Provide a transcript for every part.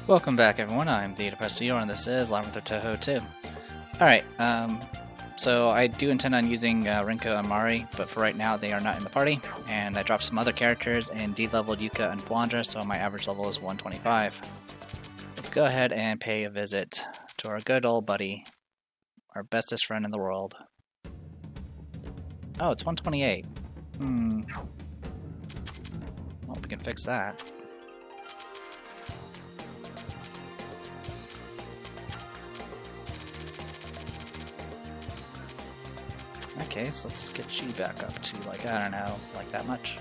Welcome back, everyone. I'm the Depressed Viewer, and this is Labyrinth of Touhou 2. Alright, so I do intend on using Rinko and Mari, but for right now they are not in the party, and I dropped some other characters and de-leveled Yuka and Flandra, so my average level is 125. Let's go ahead and pay a visit to our good old buddy, our bestest friend in the world. Oh, it's 128. Well, we can fix that. In that case, let's get G back up to, like, I don't know, like that much.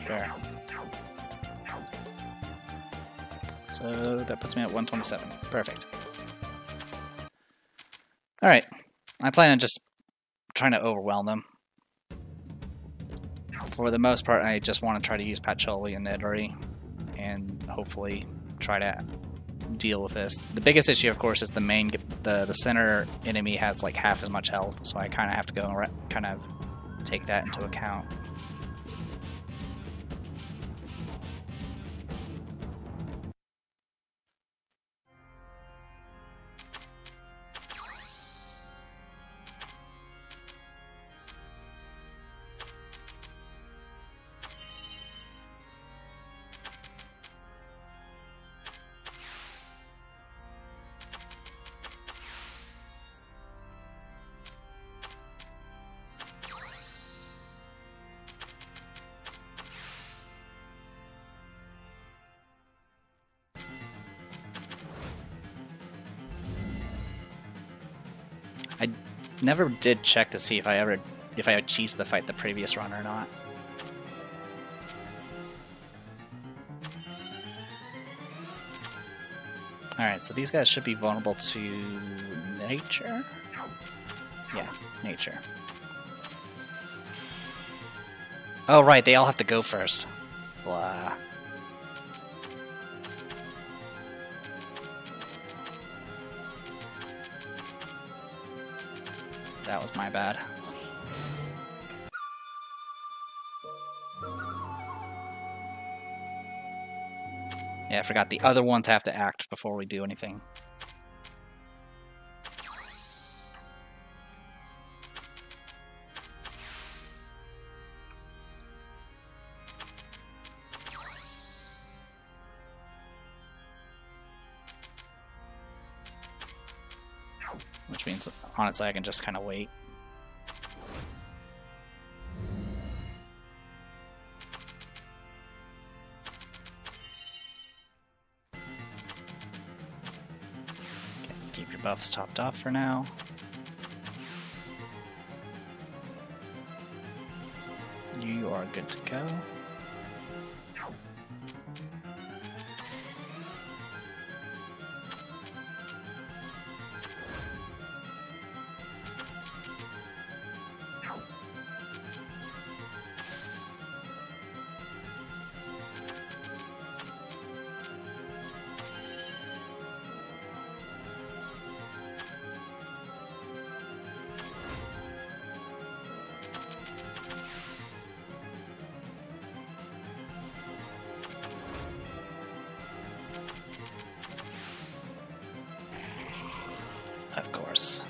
There. So that puts me at 127. Perfect. Alright. I plan on just trying to overwhelm them. For the most part, I just want to try to use Patchouli and Nedry and hopefully try to deal with this. The biggest issue, of course, is the center enemy has like half as much health, so I kind of have to go and kind of take that into account. I never did check to see if I had cheesed the fight the previous run or not. Alright, so these guys should be vulnerable to nature? Yeah, nature. Oh right, they all have to go first. Blah. That was my bad. Yeah, I forgot the other ones have to act before we do anything. Which means, honestly, I can just kind of wait. Okay, keep your buffs topped off for now. You are good to go. Of course.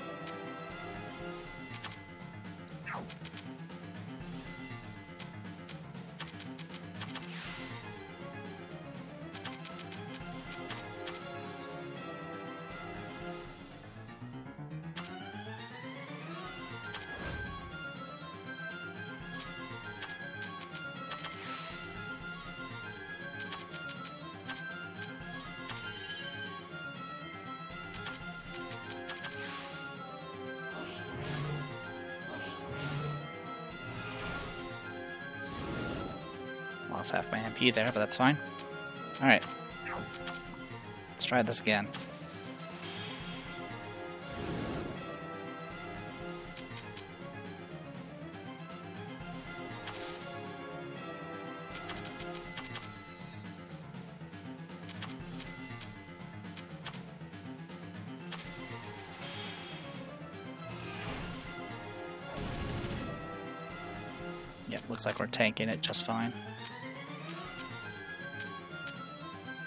Lost half my MP there, but that's fine. Alright. Let's try this again. Yep, looks like we're tanking it just fine.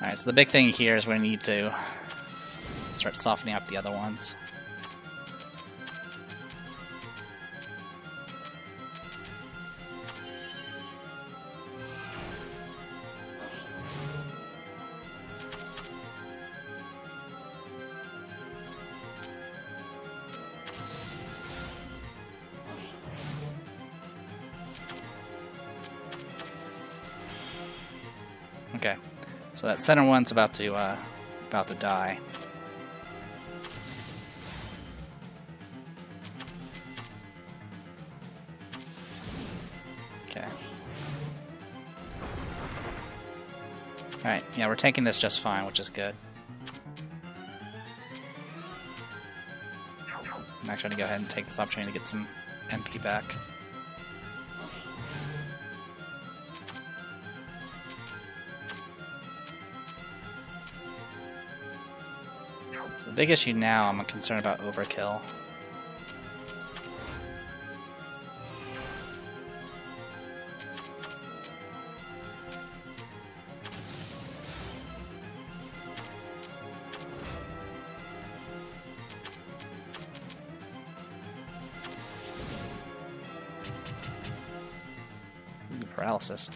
Alright, so the big thing here is we need to start softening up the other ones. Okay, so that center one's about to die. Okay. Alright, yeah, we're taking this just fine, which is good. I'm actually going to go ahead and take this opportunity to get some MP back. So the big issue now, I'm concerned about overkill. Paralysis.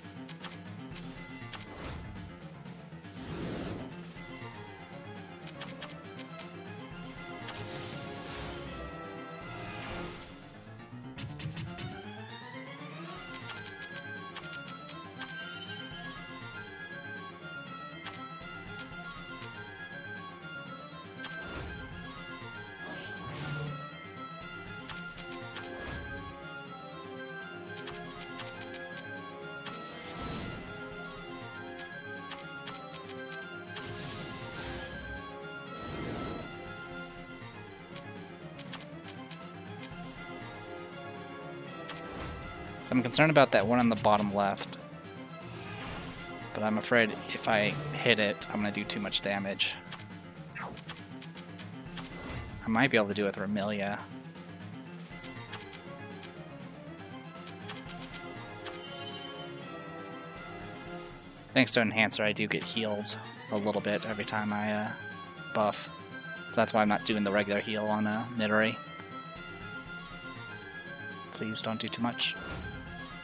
So I'm concerned about that one on the bottom left. But I'm afraid if I hit it, I'm going to do too much damage. I might be able to do it with Remelia. Thanks to Enhancer, I do get healed a little bit every time I buff. So that's why I'm not doing the regular heal on Nidori. Please don't do too much.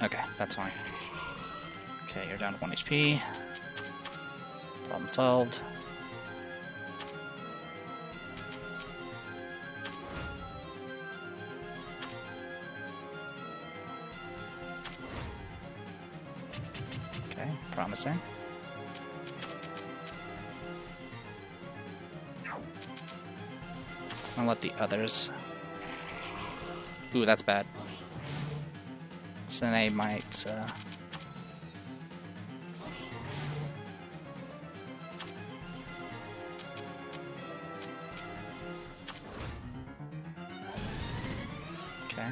Okay, that's fine. Okay, you're down to 1 HP. Problem solved. Okay, promising. I'll let the others... Ooh, that's bad. Sine might... Okay.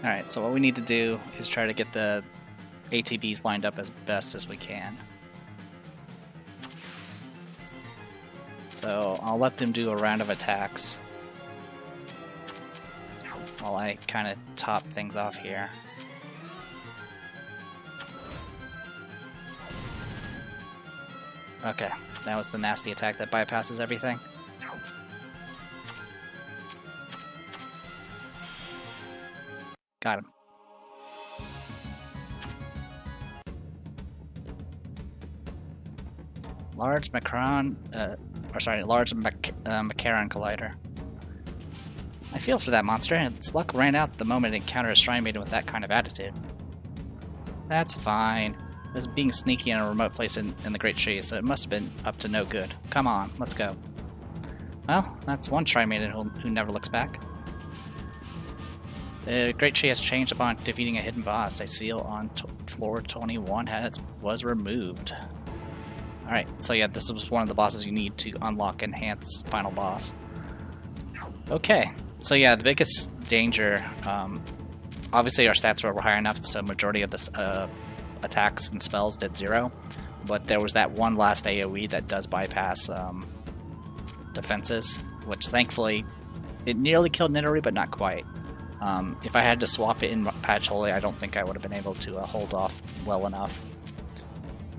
Alright, so what we need to do is try to get the ATBs lined up as best as we can. So I'll let them do a round of attacks while I kind of top things off here. Okay, that was the nasty attack that bypasses everything. Got him. Large Macron, large Macaron Collider. I feel for that monster, and its luck ran out the moment it encountered a Shrine Maiden with that kind of attitude. That's fine. It was being sneaky in a remote place in the Great Tree, so it must have been up to no good. Come on, let's go. Well, that's one Shrine Maiden who never looks back. The Great Tree has changed upon defeating a hidden boss. A seal on floor 21 was removed. Alright, so yeah, this was one of the bosses you need to unlock Enhance Final Boss. Okay, so yeah, the biggest danger, obviously our stats were high enough, so majority of the attacks and spells did 0, but there was that one last AoE that does bypass defenses, which thankfully, it nearly killed Nidori, but not quite. If I had to swap it in Patch Holy, I don't think I would have been able to hold off well enough.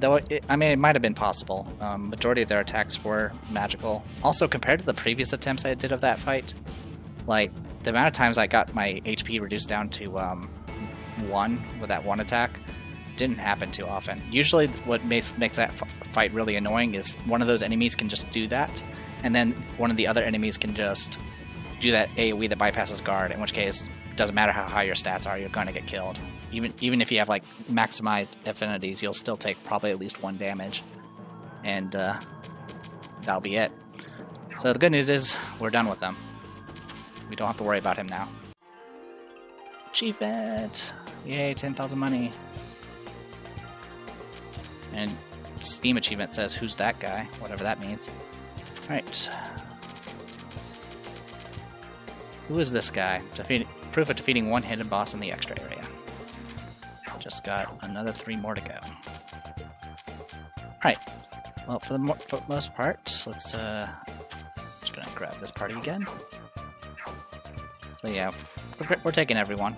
Though, I mean, it might have been possible. Majority of their attacks were magical. Also, compared to the previous attempts I did of that fight, like, the amount of times I got my HP reduced down to 1 with that one attack didn't happen too often. Usually what makes that fight really annoying is one of those enemies can just do that, and then one of the other enemies can just do that AoE that bypasses guard, in which case it doesn't matter how high your stats are, you're going to get killed. Even if you have like maximized affinities, you'll still take probably at least 1 damage, and that'll be it. So the good news is we're done with them. We don't have to worry about him now. Achievement! Yay, 10,000 money. And Steam achievement says, who's that guy? Whatever that means. Alright. Who is this guy? Proof of defeating 1 hidden boss in the extra area. Just got another 3 more to go. Alright. Well, for the most part, let's just gonna grab this party again. So yeah, we're taking everyone.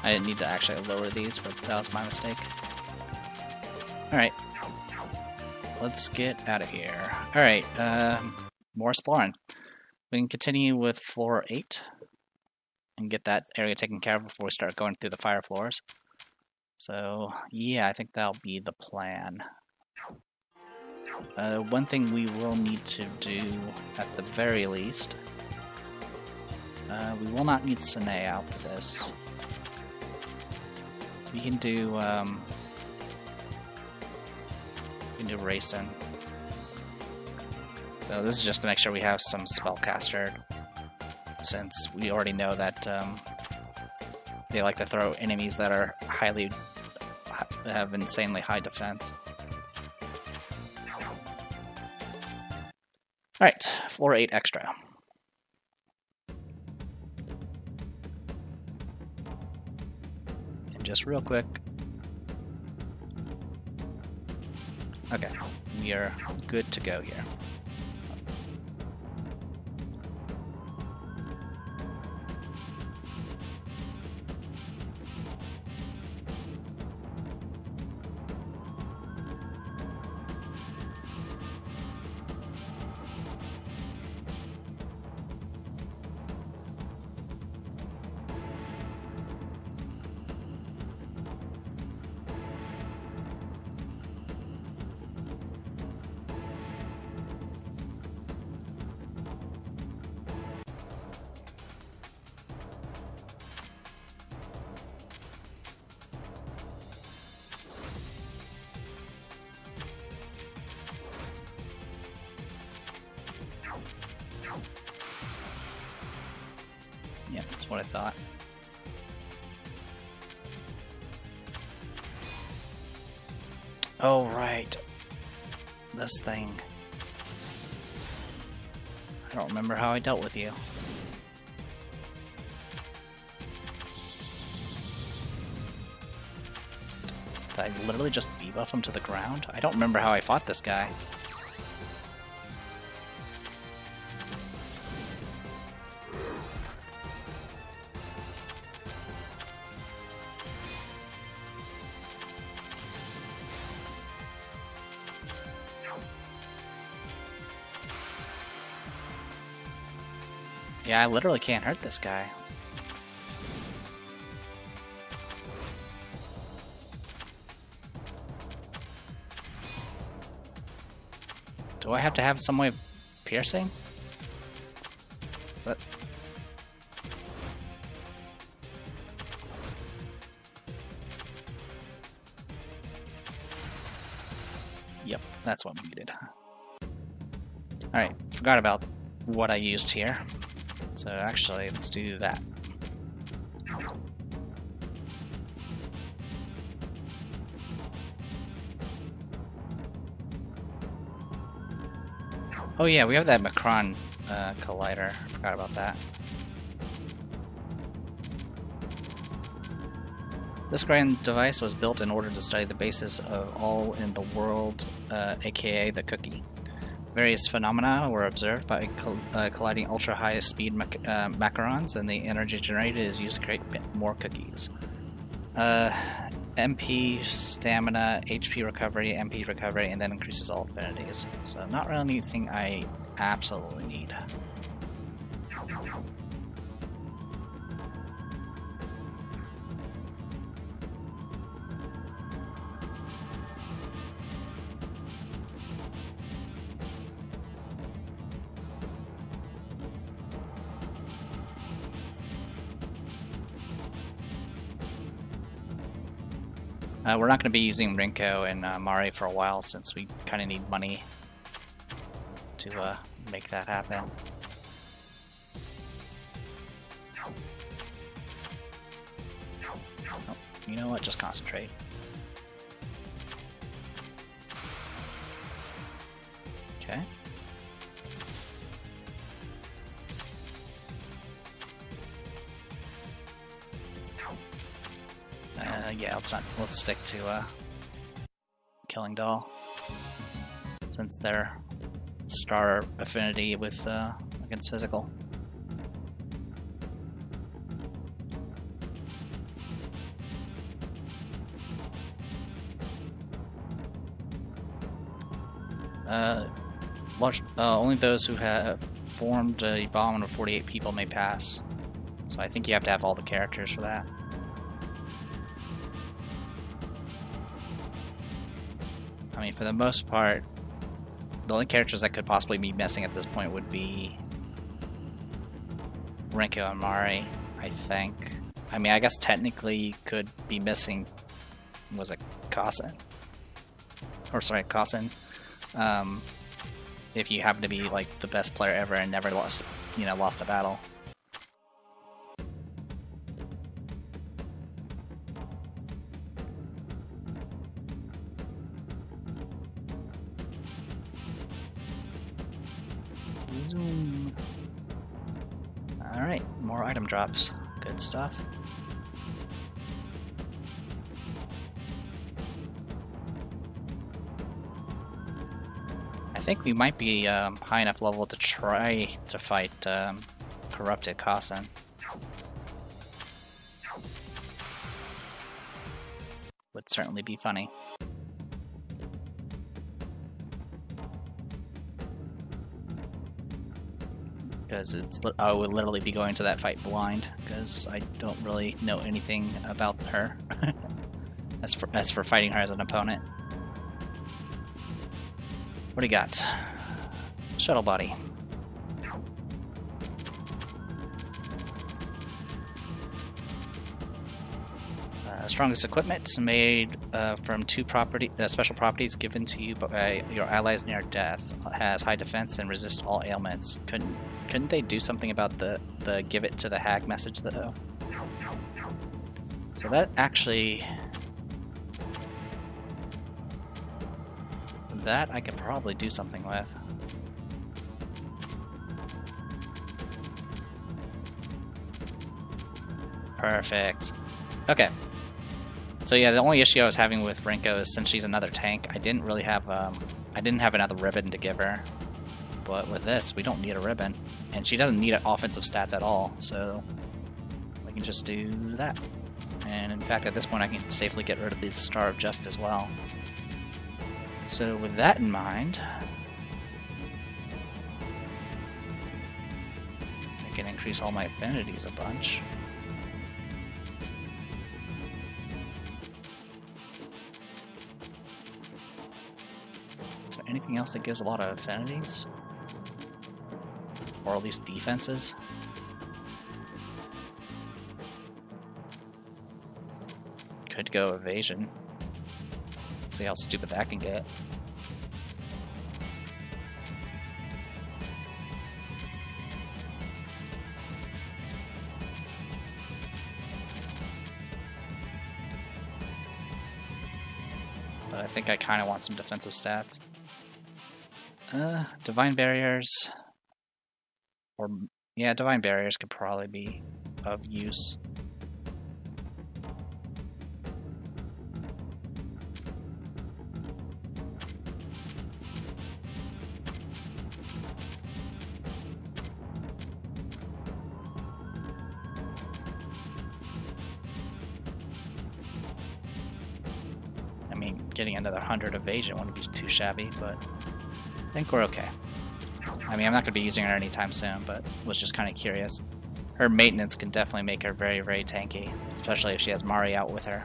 I didn't need to actually lower these, but that was my mistake. Alright. Let's get out of here. Alright, more exploring. We can continue with floor 8 and get that area taken care of before we start going through the fire floors. So, yeah, I think that'll be the plan. One thing we will need to do at the very least, we will not need Sine out for this. We can do Racing. So this is just to make sure we have some spellcaster, since we already know that they like to throw enemies that are have insanely high defense. Alright, floor 8 extra. And just real quick. Okay, we are good to go here. Yeah, that's what I thought. Oh, right. This thing. I don't remember how I dealt with you. Did I literally just debuff him to the ground? I don't remember how I fought this guy. Yeah, I literally can't hurt this guy. Do I have to have some way of piercing? Is that... Yep, that's what we needed. Alright, forgot about what I used here. So actually, let's do that. Oh yeah, we have that Macron collider. I forgot about that. This grand device was built in order to study the basis of all in the world, aka the cookie. Various phenomena were observed by colliding ultra-high speed macarons, and the energy generated is used to create more cookies. MP, stamina, HP recovery, MP recovery, and then increases all affinities. So not really anything I absolutely need. We're not going to be using Rinko and Mari for a while since we kind of need money to make that happen. Oh, you know what? Just concentrate. Okay. Yeah, let's stick to Killing Doll, since their star affinity with against physical. Only those who have formed a bomb of 48 people may pass. So I think you have to have all the characters for that. I mean, for the most part, the only characters that could possibly be missing at this point would be Rinko and Mari, I think. I mean, I guess technically you could be missing, was it Kasen? Or sorry, Kasen. If you happen to be like the best player ever and never lost a battle. Zoom. Alright, more item drops. Good stuff. I think we might be high enough level to try to fight Corrupted Kasen. Would certainly be funny. Because I would literally be going to that fight blind, because I don't really know anything about her as for fighting her as an opponent. What do you got? Shuttle body. Strongest equipment made from two special properties given to you by your allies near death. Has high defense and resists all ailments. Couldn't they do something about the give it to the hag message though? So that actually, that I could probably do something with. Perfect. Okay. So yeah, the only issue I was having with Rinko is since she's another tank, I didn't really have I didn't have another ribbon to give her. But with this, we don't need a ribbon, and she doesn't need offensive stats at all, so we can just do that. And in fact, at this point, I can safely get rid of the Star of Just as well. So with that in mind, I can increase all my affinities a bunch. Is there anything else that gives a lot of affinities? Or at least defenses. Could go evasion. See how stupid that can get. But I think I kind of want some defensive stats. Divine Barriers. Or, yeah, Divine Barriers could probably be of use. I mean, getting another 100 evasion wouldn't be too shabby, but I think we're okay. I mean, I'm not going to be using her anytime soon, but was just kind of curious. Her maintenance can definitely make her very, very tanky, especially if she has Mari out with her.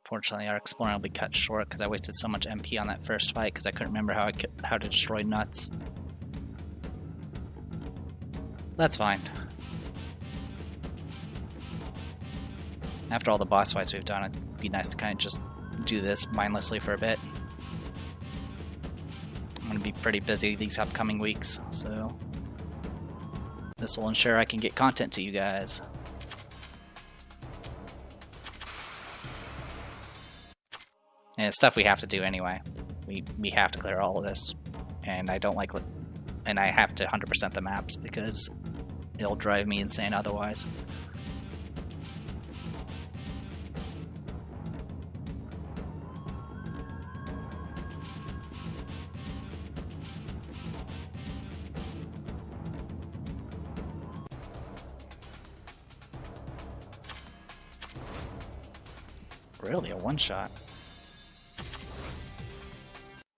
Fortunately, our exploring will be cut short because I wasted so much MP on that first fight because I couldn't remember how to destroy nuts. That's fine. After all the boss fights we've done, it'd be nice to kind of just do this mindlessly for a bit. I'm going to be pretty busy these upcoming weeks, so this will ensure I can get content to you guys. And it's stuff we have to do anyway. We have to clear all of this, and I don't like, and I have to 100% the maps because it'll drive me insane otherwise. Really, a one-shot?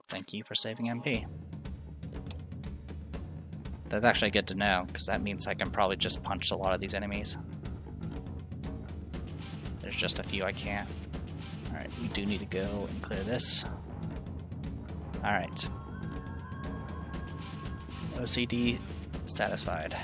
Thank you for saving MP. That's actually good to know, because that means I can probably just punch a lot of these enemies. There's just a few I can't. Alright, we do need to go and clear this. Alright. OCD satisfied.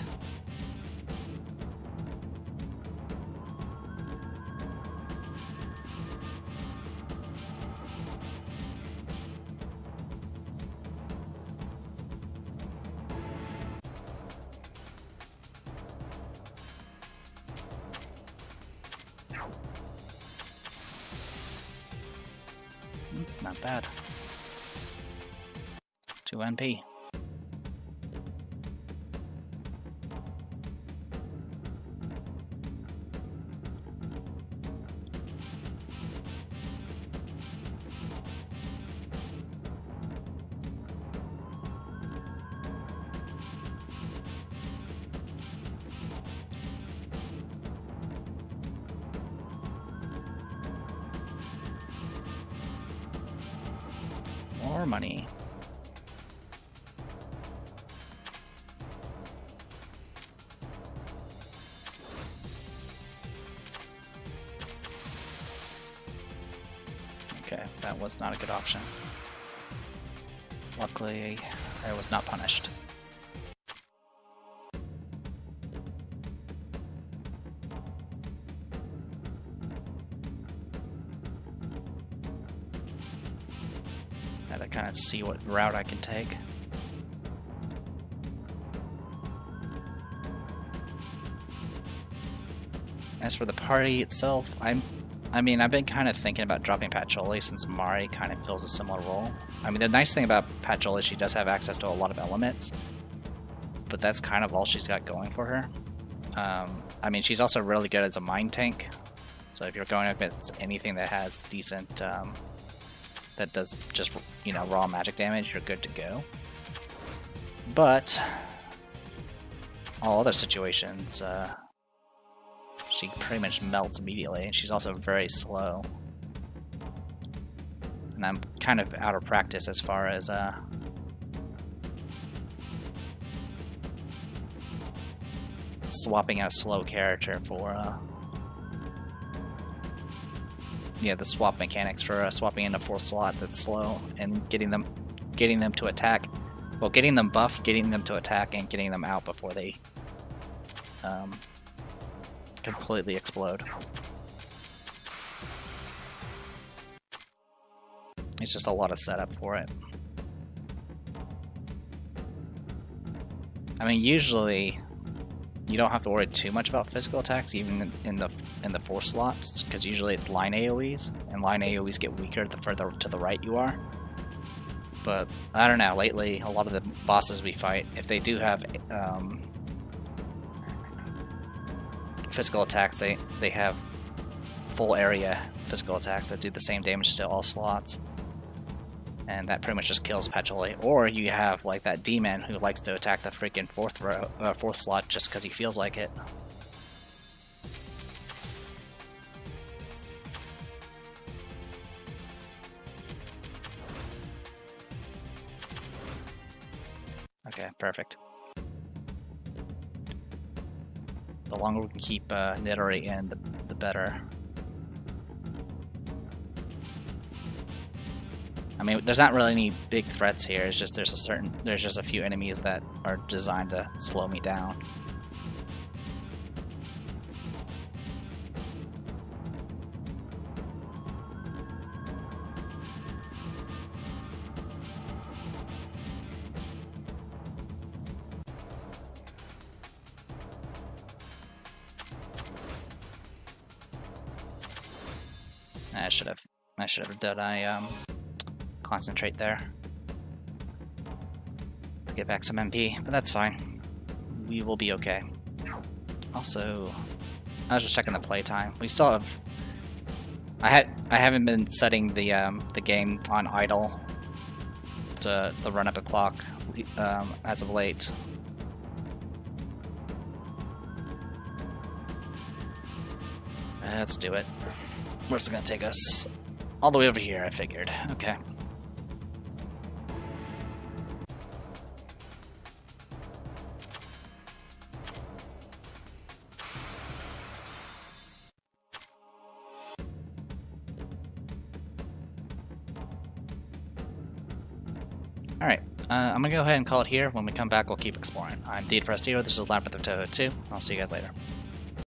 Not bad. 2 NP. More money. Okay, that was not a good option. Luckily, I was not punished. Gotta kind of see what route I can take. As for the party itself, I mean, I've been kind of thinking about dropping Patchouli since Mari kind of fills a similar role. I mean, the nice thing about Patchouli is she does have access to a lot of elements, but that's kind of all she's got going for her. I mean, she's also really good as a mind tank, So if you're going up against anything that has decent, that does just, you know, raw magic damage, you're good to go. But all other situations, she pretty much melts immediately, and she's also very slow. And I'm kind of out of practice as far as swapping out a slow character for yeah, the swap mechanics for swapping in a 4th slot that's slow and getting them to attack. Well, getting them buffed, getting them to attack, and getting them out before they completely explode. It's just a lot of setup for it. I mean, usually you don't have to worry too much about physical attacks, even in the 4 slots, because usually it's line AoEs, and line AoEs get weaker the further to the right you are. But I don't know. Lately, a lot of the bosses we fight, if they do have physical attacks, they have full area physical attacks that do the same damage to all slots. And that pretty much just kills Petulate. Or you have like that demon who likes to attack the freaking 4th slot just because he feels like it. Okay, perfect. The longer we can keep Nidori in, the better. I mean, there's not really any big threats here. It's just there's just a few enemies that are designed to slow me down. I should have done concentrate there to get back some MP, but that's fine. We will be okay. Also, I was just checking the playtime. We still have. I haven't been setting the game on idle to run up a clock as of late. Let's do it. Where's it gonna take us? All the way over here, I figured. Okay. Alright, I'm gonna go ahead and call it here. When we come back, we'll keep exploring. I'm the Depressed Hero, this is Labyrinth of Touhou 2. I'll see you guys later.